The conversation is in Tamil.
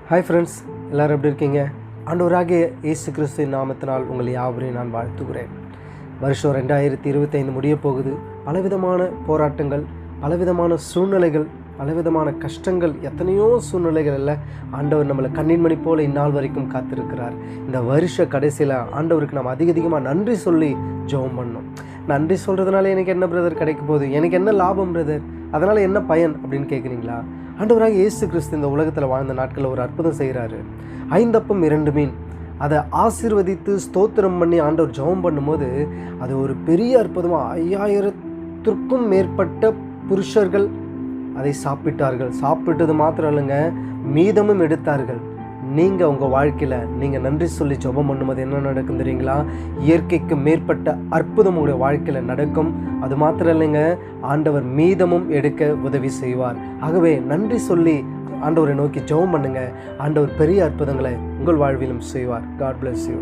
ஹாய் ஃப்ரெண்ட்ஸ், எல்லோரும் எப்படி இருக்கீங்க? ஆண்டவராகிய இயேசு கிறிஸ்துவின் நாமத்தினால் உங்களை யாவரையும் நான் வாழ்த்துகிறேன். வருஷம் 2025 முடிய போகுது. பலவிதமான போராட்டங்கள், பலவிதமான சூழ்நிலைகள், பலவிதமான கஷ்டங்கள், எத்தனையோ சூழ்நிலைகளில் ஆண்டவர் நம்மளை கண்ணின்மணி போல இந்நாள் வரைக்கும் காத்திருக்கிறார். இந்த வருஷ கடைசியில் ஆண்டவருக்கு நாம் அதிகமாக நன்றி சொல்லி ஜெபம் பண்ணோம். நன்றி சொல்கிறதுனால எனக்கு என்ன பிரதர் கிடைக்க போகுது, எனக்கு என்ன லாபம் பிரதர், அதனால் என்ன பயன் அப்படின்னு கேட்குறீங்களா? ஆண்டவராக இயேசு கிறிஸ்து இந்த உலகத்தில் வாழ்ந்த நாட்களில் ஒரு அற்புதம் செய்கிறாரு. 5 அப்பம் 2 மீன் அதை ஆசீர்வதித்து ஸ்தோத்திரம் பண்ணி ஆண்டவர் ஜெபம் பண்ணும்போது அது ஒரு பெரிய அற்புதமாக 5000த்திற்கும் மேற்பட்ட புருஷர்கள் அதை சாப்பிட்டார்கள். சாப்பிட்டது மாத்திரம் இல்லைங்க, மீதமும் எடுத்தார்கள். நீங்கள் உங்கள் வாழ்க்கையில் நீங்கள் நன்றி சொல்லி ஜெபம் பண்ணும்போது என்ன நடக்கும் தெரியுங்களா? இயற்கைக்கு மேற்பட்ட அற்புதம் உங்களுடைய வாழ்க்கையில் நடக்கும். அது மாத்திரம் இல்லைங்க, ஆண்டவர் மீதமும் எடுக்க உதவி செய்வார். ஆகவே நன்றி சொல்லி ஆண்டவரை நோக்கி ஜெபம் பண்ணுங்க. ஆண்டவர் பெரிய அற்புதங்களை உங்கள் வாழ்விலும் செய்வார். God bless you.